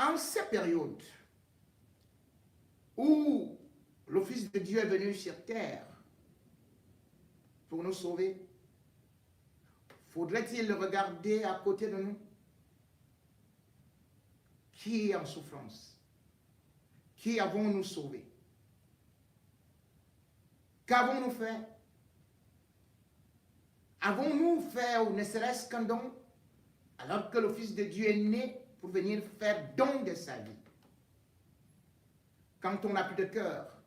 en ces périodes où le Fils de Dieu est venu sur terre pour nous sauver, faudrait-il regarder à côté de nous qui est en souffrance? Qui avons-nous sauvé? Qu'avons-nous fait? Avons-nous fait ou ne serait-ce qu'un don alors que le Fils de Dieu est né pour venir faire don de sa vie? Quand on n'a plus de cœur,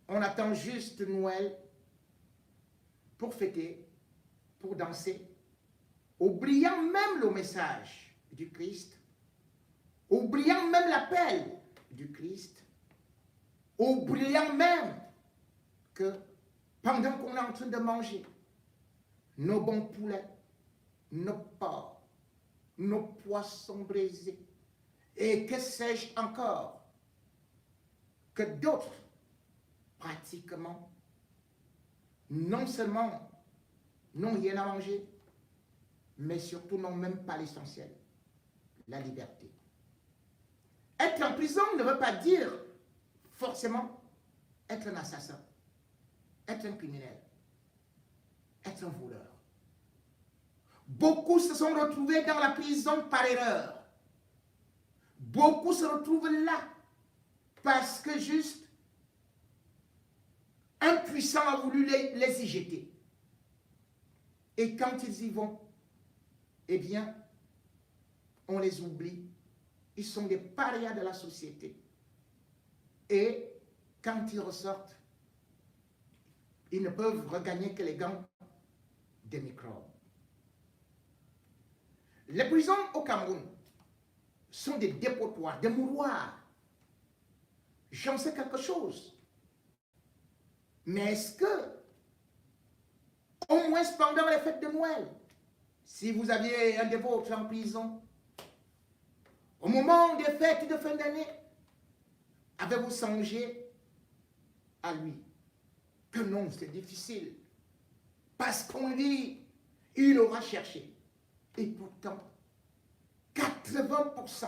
on attend juste Noël pour fêter, pour danser, oubliant même le message du Christ, oubliant même l'appel du Christ, oubliant même que pendant qu'on est en train de manger nos bons poulets, nos porcs, nos poissons braisés, et que sais-je encore, que d'autres, pratiquement, non seulement n'ont rien à manger, mais surtout n'ont même pas l'essentiel, la liberté. Être en prison ne veut pas dire forcément être un assassin, être un criminel, être un voleur. Beaucoup se sont retrouvés dans la prison par erreur. Beaucoup se retrouvent là parce que juste un puissant a voulu les y jeter. Et quand ils y vont, eh bien, on les oublie. Ils sont des parias de la société. Et quand ils ressortent, ils ne peuvent regagner que les gants des microbes. Les prisons au Cameroun sont des dépotoirs, des mouroirs. J'en sais quelque chose. Mais est-ce que, au moins pendant les fêtes de Noël, si vous aviez un des vôtres en prison, au moment des fêtes de fin d'année, avez-vous songé à lui? Que non, c'est difficile. Parce qu'on dit, il aura cherché. Et pourtant, 80%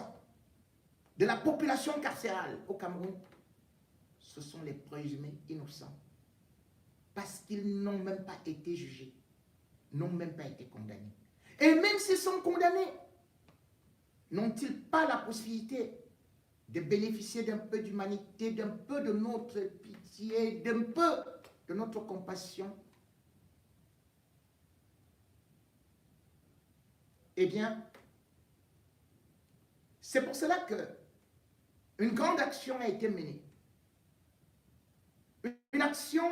de la population carcérale au Cameroun, ce sont les présumés innocents. Parce qu'ils n'ont même pas été jugés, n'ont même pas été condamnés. Et même s'ils sont condamnés, n'ont-ils pas la possibilité de bénéficier d'un peu d'humanité, d'un peu de notre pitié, d'un peu de notre compassion? Eh bien, c'est pour cela que une grande action a été menée. Une action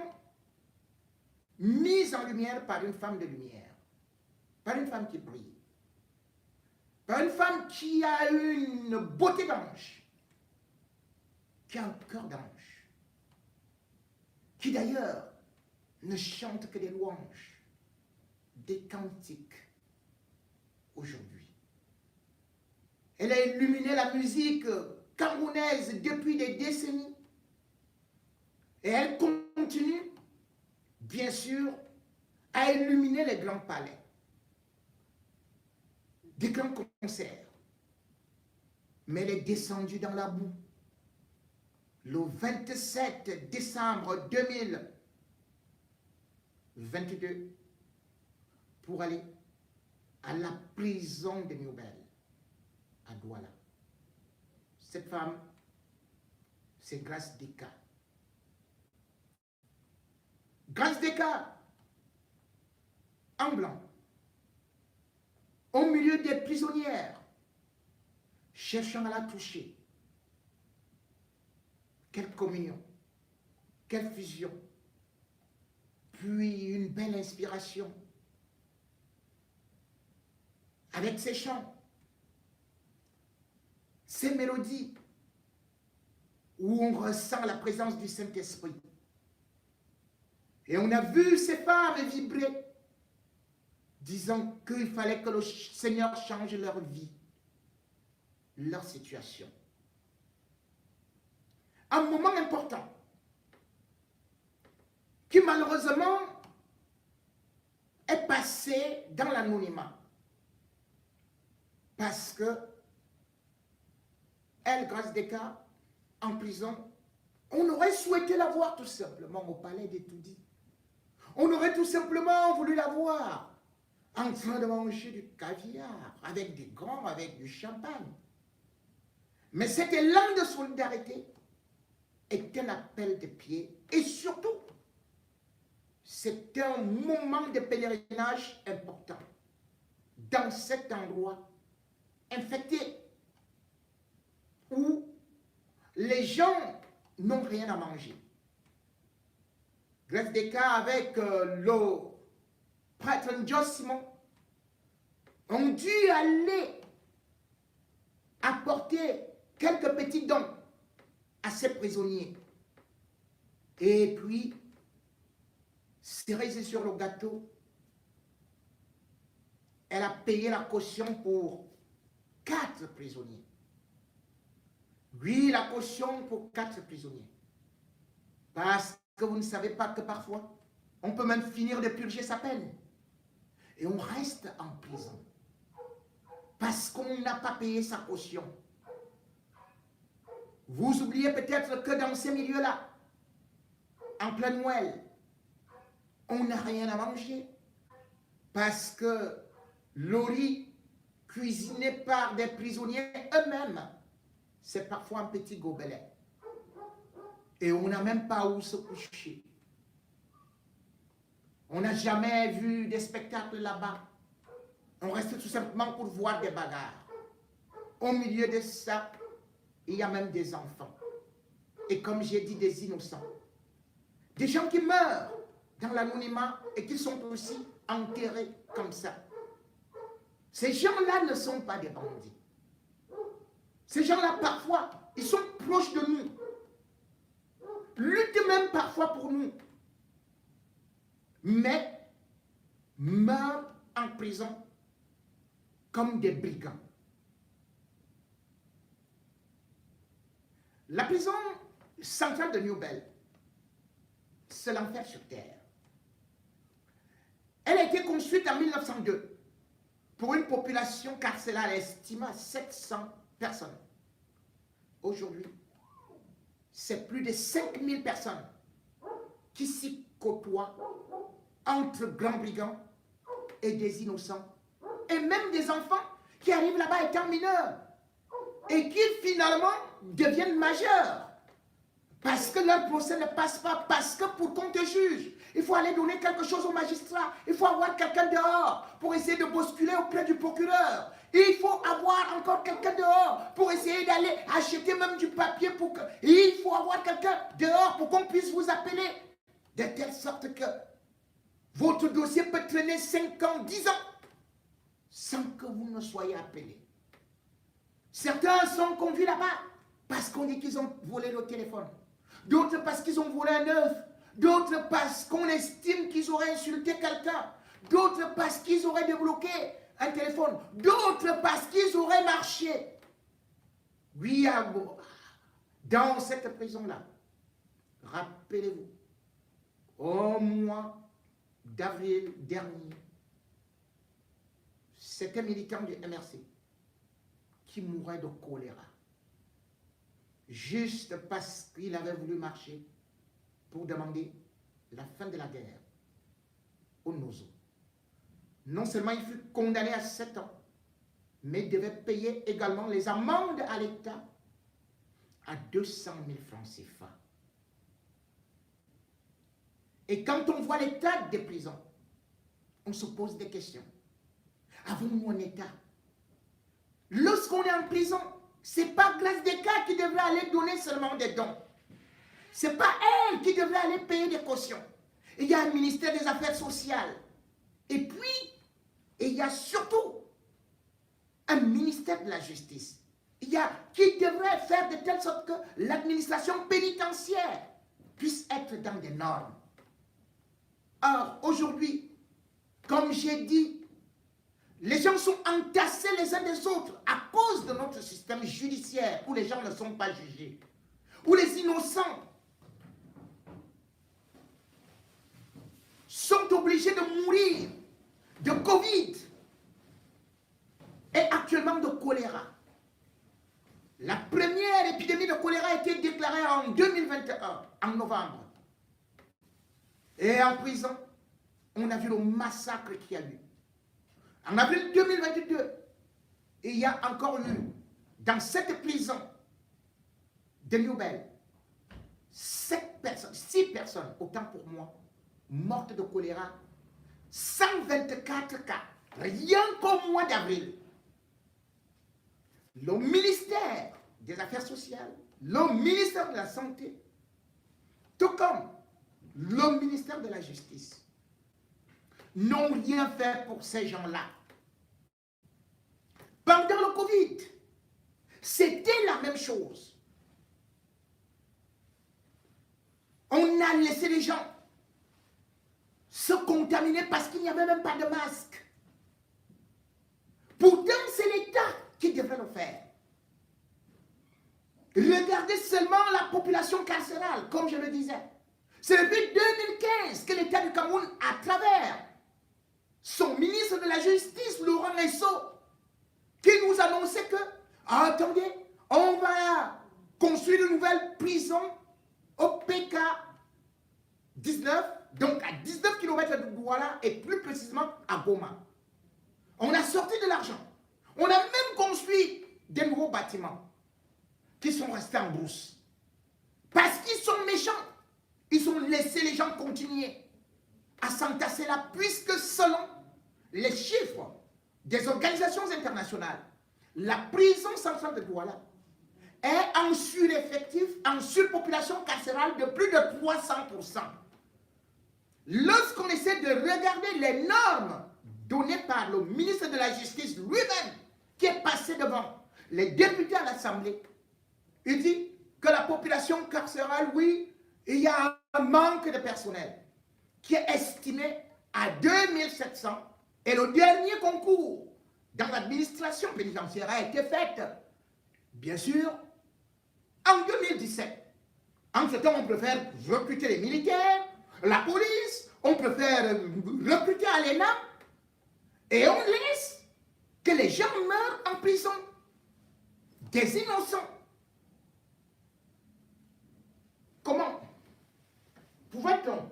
mise en lumière par une femme de lumière, par une femme qui brille, par une femme qui a une beauté d'ange, qui a un cœur d'ange, qui d'ailleurs ne chante que des louanges, des cantiques aujourd'hui. Elle a illuminé la musique camerounaise depuis des décennies et elle continue, bien sûr, à illuminer les grands palais, des grands concerts. Mais elle est descendue dans la boue le 27 décembre 2022 pour aller à la prison de Nobel à Douala. Cette femme, c'est Grace Deka. Grace Deka, en blanc, au milieu des prisonnières, cherchant à la toucher. Quelle communion, quelle fusion, puis une belle inspiration. Avec ses chants, ces mélodies, où on ressent la présence du Saint-Esprit. Et on a vu ces femmes vibrer, disant qu'il fallait que le Seigneur change leur vie, leur situation. Un moment important, qui malheureusement est passé dans l'anonymat. Parce que elle, Grâce des Cas, en prison, on aurait souhaité la voir tout simplement au palais d'Etoudi. On aurait tout simplement voulu la voir en train de manger du caviar, avec des grands, avec du champagne. Mais cet élan de solidarité est un appel de pied et surtout, c'est un moment de pèlerinage important dans cet endroit infecté où les gens n'ont rien à manger. Grâce des Cas avec le prêtre Joss Simon ont dû aller apporter quelques petits dons à ces prisonniers. Et puis, cerise sur le gâteau, elle a payé la caution pour 4 prisonniers. Oui, la caution pour 4 prisonniers. Parce que vous ne savez pas que parfois, on peut même finir de purger sa peine. Et on reste en prison. Parce qu'on n'a pas payé sa caution. Vous oubliez peut-être que dans ces milieux-là, en plein Noël, on n'a rien à manger. Parce que le riz cuisiné par des prisonniers eux-mêmes, c'est parfois un petit gobelet. Et on n'a même pas où se coucher. On n'a jamais vu des spectacles là-bas. On reste tout simplement pour voir des bagarres. Au milieu de ça, il y a même des enfants. Et comme j'ai dit, des innocents. Des gens qui meurent dans l'anonymat et qui sont aussi enterrés comme ça. Ces gens-là ne sont pas des bandits. Ces gens-là, parfois, ils sont proches de nous. Luttent même parfois pour nous. Mais meurent en prison comme des brigands. La prison centrale de Newbell, c'est l'enfer sur terre. Elle a été construite en 1902 pour une population carcérale estimée à 700 personnes. Aujourd'hui, c'est plus de 5000 personnes qui s'y côtoient entre grands brigands et des innocents, et même des enfants qui arrivent là-bas étant mineurs et qui finalement deviennent majeurs parce que leur procès ne passe pas, parce que pour qu'on te juge, il faut aller donner quelque chose au magistrat, il faut avoir quelqu'un dehors pour essayer de bousculer auprès du procureur, il faut avoir encore quelqu'un dehors pour essayer d'aller acheter même du papier pour que... Il faut avoir quelqu'un dehors pour qu'on puisse vous appeler, de telle sorte que votre dossier peut traîner 5 ans, 10 ans, sans que vous ne soyez appelé. Certains sont conduits là-bas parce qu'on dit qu'ils ont volé le téléphone. D'autres parce qu'ils ont volé un œuf. D'autres parce qu'on estime qu'ils auraient insulté quelqu'un. D'autres parce qu'ils auraient débloqué un téléphone. D'autres parce qu'ils auraient marché. Oui, dans cette prison-là, rappelez-vous, au mois d'avril dernier, c'était un militant du MRC qui mourait de choléra. Juste parce qu'il avait voulu marcher pour demander la fin de la guerre au Nozo. Non seulement il fut condamné à 7 ans, mais il devait payer également les amendes à l'État à 200 000 francs CFA. Et quand on voit l'état des prisons, on se pose des questions. Avons-nous un État? Lorsqu'on est en prison, ce n'est pas Grâce des Cas qui devrait aller donner seulement des dons. Ce n'est pas elle qui devrait aller payer des cautions. Il y a un ministère des Affaires sociales. Et puis, il y a surtout un ministère de la Justice. Il y a qui devrait faire de telle sorte que l'administration pénitentiaire puisse être dans des normes. Or, aujourd'hui, comme j'ai dit, les gens sont entassés les uns des autres à cause de notre système judiciaire où les gens ne sont pas jugés, où les innocents sont obligés de mourir de Covid et actuellement de choléra. La première épidémie de choléra a été déclarée en 2021, en novembre. Et en prison, on a vu le massacre qu'il y a eu. En avril 2022, il y a encore eu, dans cette prison de Newbel, 6 personnes, autant pour moi, mortes de choléra, 124 cas, rien qu'au mois d'avril. Le ministère des Affaires sociales, le ministère de la Santé, tout comme le ministère de la Justice, n'ont rien fait pour ces gens-là. Pendant le Covid, c'était la même chose. On a laissé les gens se contaminer parce qu'il n'y avait même pas de masque. Pourtant, c'est l'État qui devrait le faire. Regardez seulement la population carcérale, comme je le disais. C'est depuis 2015 que l'État du Cameroun, à travers son ministre de la Justice, Laurent Esso, qui nous annonçait que, attendez, on va construire de nouvelles prisons au PK 19, donc à 19 km de Douala et plus précisément à Goma. On a sorti de l'argent. On a même construit des nouveaux bâtiments qui sont restés en brousse. Parce qu'ils sont méchants. Ils ont laissé les gens continuer à s'entasser là, puisque selon les chiffres des organisations internationales, la prison centrale de Douala est en sureffectif, en surpopulation carcérale de plus de 300%. Lorsqu'on essaie de regarder les normes données par le ministre de la Justice lui-même, qui est passé devant les députés à l'Assemblée, il dit que la population carcérale, oui, il y a un manque de personnel qui est estimé à 2700 et le dernier concours dans l'administration pénitentiaire a été fait, bien sûr, en 2017. En ce temps, on préfère recruter les militaires, la police, on préfère recruter à l'ENA et on laisse que les gens meurent en prison. Des innocents. Comment pouvait-on,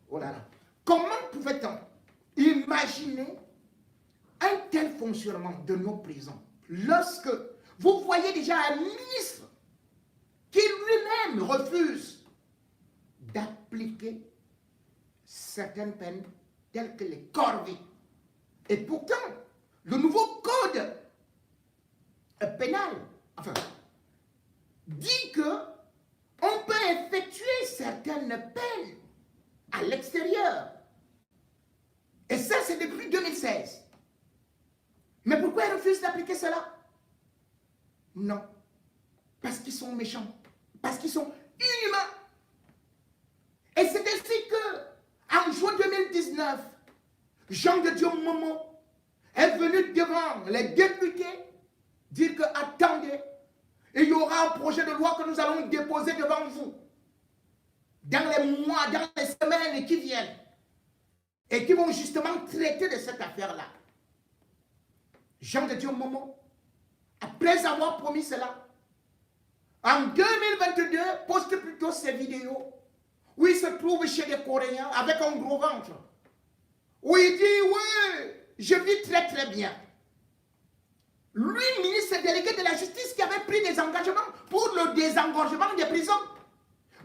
oh là là, comment pouvait-on imaginer un tel fonctionnement de nos prisons lorsque vous voyez déjà un ministre qui lui-même refuse d'appliquer certaines peines telles que les corvées. Et pourtant, le nouveau code pénal, enfin, dit que on peut effectuer certaines peines à l'extérieur. Et ça, c'est depuis 2016. Mais pourquoi ils refusent d'appliquer cela? Non. Parce qu'ils sont méchants. Parce qu'ils sont inhumains. Et c'est ainsi que, en juin 2019, Jean de Dieu Momo est venu devant les députés dire que, attendez, il y aura un projet de loi que nous allons déposer devant vous dans les mois, dans les semaines qui viennent et qui vont justement traiter de cette affaire-là. Jean de Dieu Momo, après avoir promis cela, en 2022, poste plutôt ces vidéos où il se trouve chez des Coréens avec un gros ventre, où il dit, oui, je vis très très bien. Lui, ministre délégué de la justice qui avait pris des engagements pour le désengorgement des prisons,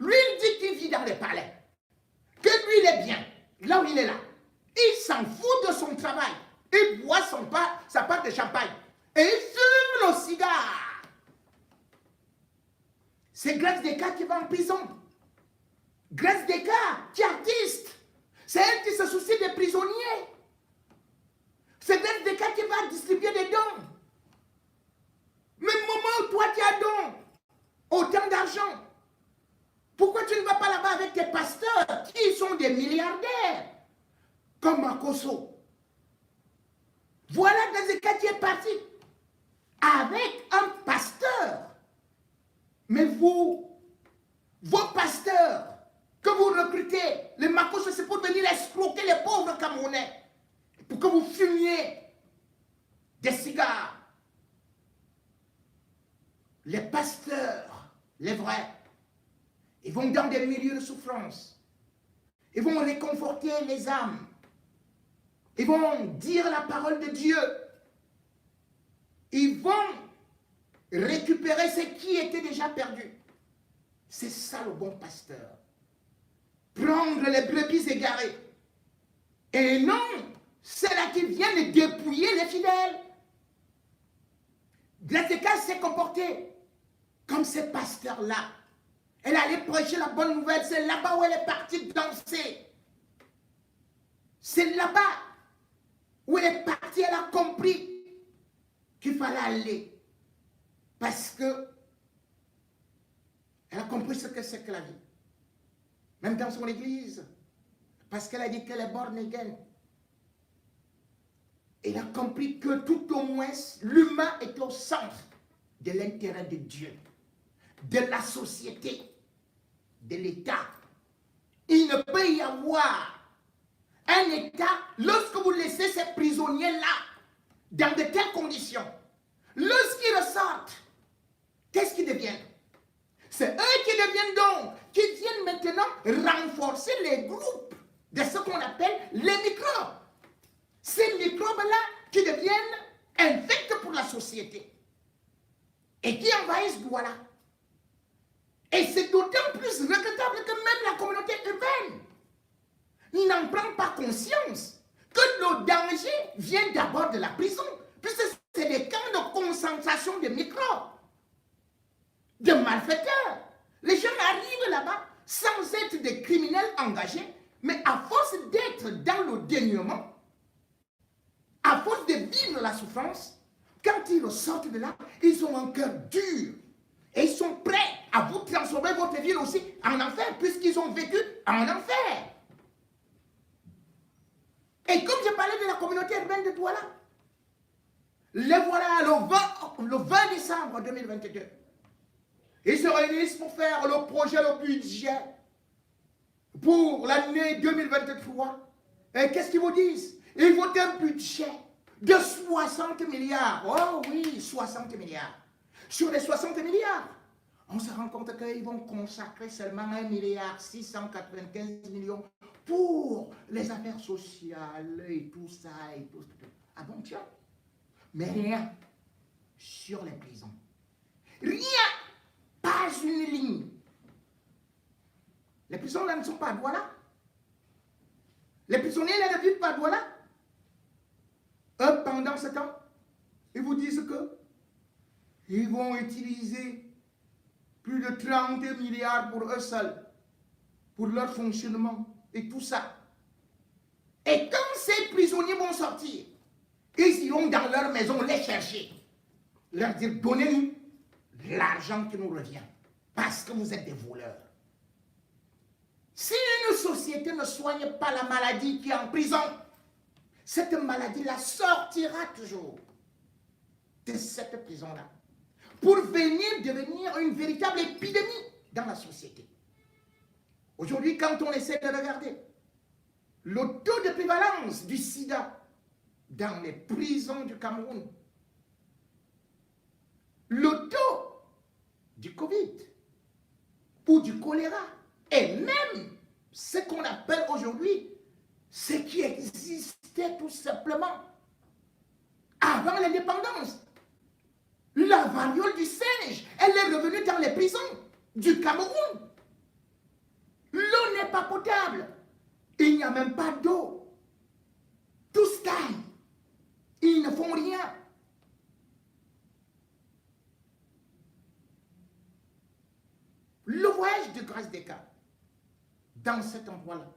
lui, il dit qu'il vit dans les palais, que lui, il est bien, là où il est là. Il s'en fout de son travail. Il boit sa part de champagne. Et il fume le cigare. C'est Grace Descartes qui va en prison. Grace Descartes, qui est artiste. C'est elle qui se soucie des prisonniers. C'est Grace Descartes qui va distribuer des dons. Mais Momo, toi qui as don, autant d'argent, pourquoi tu ne vas pas là-bas avec tes pasteurs qui sont des milliardaires, comme Makoso? Voilà Grace Descartes qui est parti avec un pasteur. Mais vous, vos pasteurs que vous recrutez, les Makoso, c'est pour venir escroquer les pauvres Camerounais, pour que vous fumiez des cigares. les pasteurs, les vrais, ils vont dans des milieux de souffrance. Ils vont réconforter les âmes. Ils vont dire la parole de Dieu. Ils vont récupérer ce qui était déjà perdu. C'est ça le bon pasteur. Prendre les brebis égarées. Et non, c'est là qu'ils viennent dépouiller les fidèles. Glatéka s'est comportée comme ces pasteurs-là. Elle allait prêcher la bonne nouvelle. C'est là-bas où elle est partie danser. C'est là-bas où elle est partie. Elle a compris qu'il fallait aller. Parce que elle a compris ce que c'est que la vie. Même dans son église. Parce qu'elle a dit qu'elle est born again. Elle a compris que tout au moins, l'humain est au centre de l'intérêt de Dieu, de la société, de l'État. Il ne peut y avoir un État, lorsque vous laissez ces prisonniers-là, dans de telles conditions, lorsqu'ils ressortent, qu'est-ce qu'ils deviennent? C'est eux qui deviennent donc, qui viennent maintenant renforcer les groupes de ce qu'on appelle les microbes. Ces microbes-là qui deviennent infects pour la société et qui envahissent Douala. Et c'est d'autant plus regrettable que même la communauté urbaine n'en prend pas conscience que le danger vient d'abord de la prison, puisque c'est des camps de concentration de microbes, de malfaiteurs. Les gens arrivent là-bas sans être des criminels engagés, mais à force d'être dans le dénuement, à force de vivre la souffrance, quand ils sortent de là, ils ont un cœur dur. Et ils sont prêts à vous transformer votre vie aussi en enfer, puisqu'ils ont vécu en enfer. Et comme je parlais de la communauté urbaine de Douala, les voilà le 20 décembre 2022. Ils se réunissent pour faire le projet, le budget pour l'année 2023. Et qu'est-ce qu'ils vous disent? Ils votent un budget de 60 milliards. Oh oui, 60 milliards. Sur les 60 milliards, on se rend compte qu'ils vont consacrer seulement 1 milliard 695 millions pour les affaires sociales et tout ça et tout. Ah bon, tiens. Mais rien sur les prisons. Rien. Pas une ligne. Les prisons là ne sont pas à Douala. Les prisonniers là ne vivent pas à Douala. Eux, pendant ce temps, ils vous disent que ils vont utiliser plus de 30 milliards pour eux seuls, pour leur fonctionnement et tout ça. Et quand ces prisonniers vont sortir, ils iront dans leur maison les chercher, leur dire donnez-nous l'argent qui nous revient, parce que vous êtes des voleurs. Si une société ne soigne pas la maladie qui est en prison, cette maladie-là sortira toujours de cette prison-là pour venir devenir une véritable épidémie dans la société. Aujourd'hui, quand on essaie de regarder le taux de prévalence du sida dans les prisons du Cameroun, le taux du Covid ou du choléra, et même ce qu'on appelle aujourd'hui ce qui existait tout simplement avant l'indépendance. La variole du singe, elle est revenue dans les prisons du Cameroun. L'eau n'est pas potable. Il n'y a même pas d'eau. Tous taillent. Ils ne font rien. Le voyage de Grâce des Cas, dans cet endroit-là,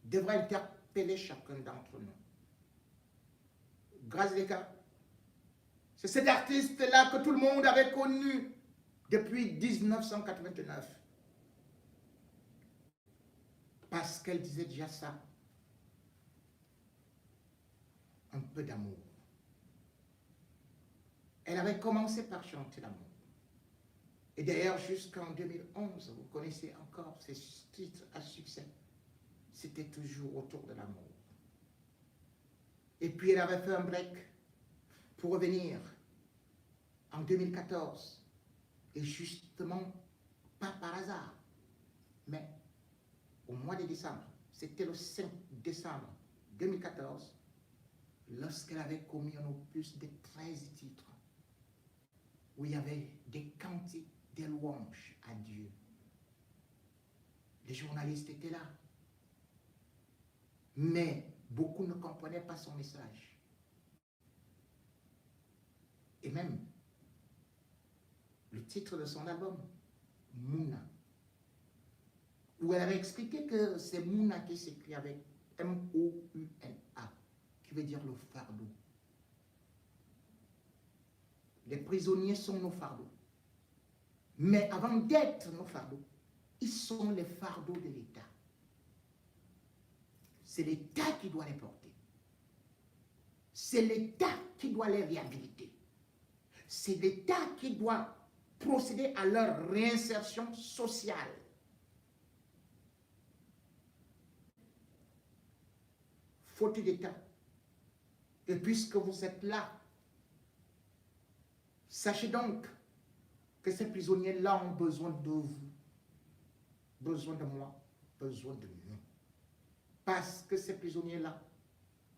devrait interpeller chacun d'entre nous. Grâce des Cas, c'est cet artiste-là que tout le monde avait connu depuis 1989. Parce qu'elle disait déjà ça. Un peu d'amour. Elle avait commencé par chanter l'amour. Et d'ailleurs, jusqu'en 2011, vous connaissez encore ces titres à succès. C'était toujours autour de l'amour. Et puis elle avait fait un break pour revenir en 2014 Et justement, pas par hasard, mais au mois de décembre, c'était le 5 décembre 2014, lorsqu'elle avait commis un opus de 13 titres, où il y avait des cantiques, des louanges à Dieu. Les journalistes étaient là. Mais beaucoup ne comprenaient pas son message. Et même, le titre de son album, Mouna, où elle avait expliqué que c'est Mouna qui s'écrit avec M-O-U-N-A, qui veut dire le fardeau. Les prisonniers sont nos fardeaux. Mais avant d'être nos fardeaux, ils sont les fardeaux de l'État. C'est l'État qui doit les porter. C'est l'État qui doit les réhabiliter. C'est l'État qui doit procéder à leur réinsertion sociale. Faute d'État. Et puisque vous êtes là, sachez donc que ces prisonniers-là ont besoin de vous, besoin de moi, besoin de nous. Parce que ces prisonniers-là,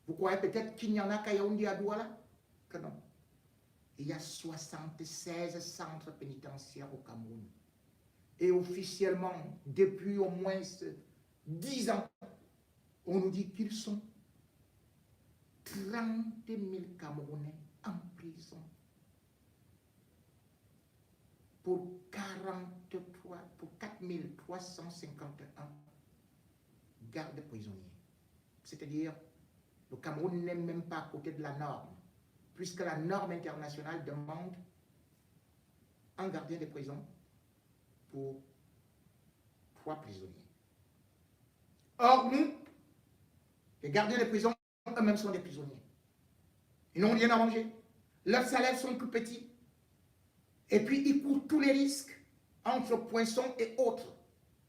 vous croyez peut-être qu'il n'y en a qu'à Yaoundé à Douala? Que non. Il y a 76 centres pénitentiaires au Cameroun. Et officiellement, depuis au moins 10 ans, on nous dit qu'ils sont 30 000 Camerounais en prison pour 4 351 gardes prisonniers. C'est-à-dire, le Cameroun n'est même pas à côté de la norme, puisque la norme internationale demande un gardien de prison pour 3 prisonniers. Or, nous, les gardiens de prison, eux-mêmes sont des prisonniers. Ils n'ont rien à manger. Leurs salaires sont plus petits. Et puis, ils courent tous les risques entre poissons et autres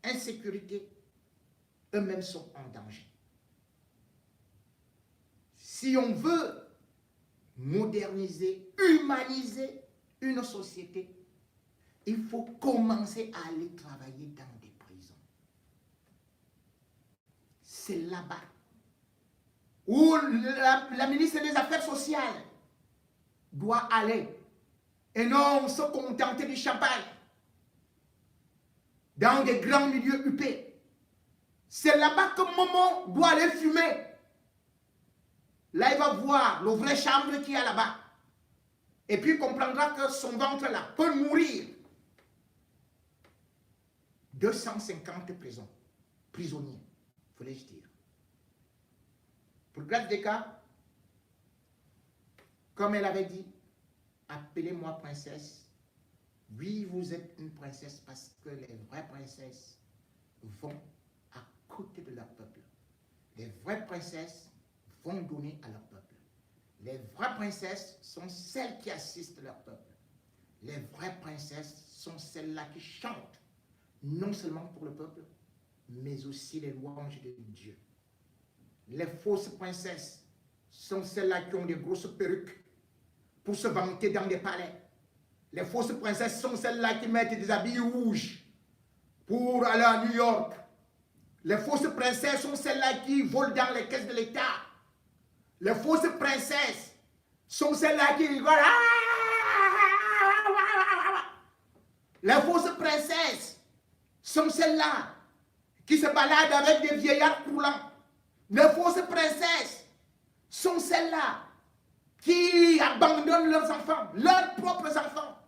insécurité. Eux-mêmes sont en danger. Si on veut moderniser, humaniser une société, il faut commencer à aller travailler dans des prisons. C'est là-bas où la ministre des Affaires sociales doit aller et non se contenter du champagne dans des grands milieux huppés. C'est là-bas que Momo doit aller fumer. Là, il va voir le vrai chambre qu'il y a là-bas. Et puis, il comprendra que son ventre là peut mourir. 250 prisonniers, voulais-je dire. Pour grâce des cas, comme elle avait dit, appelez-moi princesse. Oui, vous êtes une princesse parce que les vraies princesses vont à côté de leur peuple. Les vraies princesses vont donner à leur peuple. Les vraies princesses sont celles qui assistent leur peuple. Les vraies princesses sont celles-là qui chantent, non seulement pour le peuple, mais aussi les louanges de Dieu. Les fausses princesses sont celles-là qui ont des grosses perruques pour se vanter dans des palais. Les fausses princesses sont celles-là qui mettent des habits rouges pour aller à New York. Les fausses princesses sont celles-là qui volent dans les caisses de l'État. Les fausses princesses sont celles-là qui rigolent. Les fausses princesses sont celles-là qui se baladent avec des vieillards coulants. Les fausses princesses sont celles-là qui abandonnent leurs enfants, leurs propres enfants,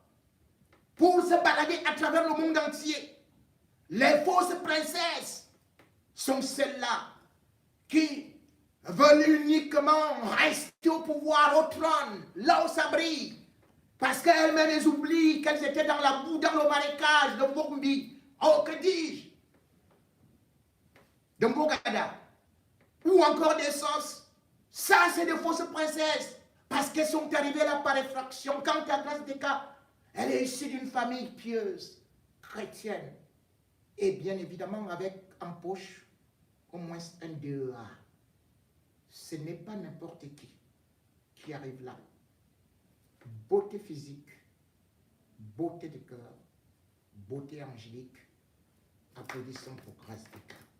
pour se balader à travers le monde entier. Les fausses princesses sont celles-là qui veulent uniquement rester au pouvoir, au trône, là où ça brille, parce qu'elles-mêmes elles oublient qu'elles étaient dans la boue, dans le marécage de Mbombi, oh que dis-je, de Mbogada, ou encore des sauces. Ça, c'est des fausses princesses, parce qu'elles sont arrivées là par effraction. Quant à Grâce des cas, elle est issue d'une famille pieuse, chrétienne, et bien évidemment avec en poche au moins un DEA. Ce n'est pas n'importe qui arrive là. Beauté physique, beauté de cœur, beauté angélique. Applaudissons pour grâce de cœur.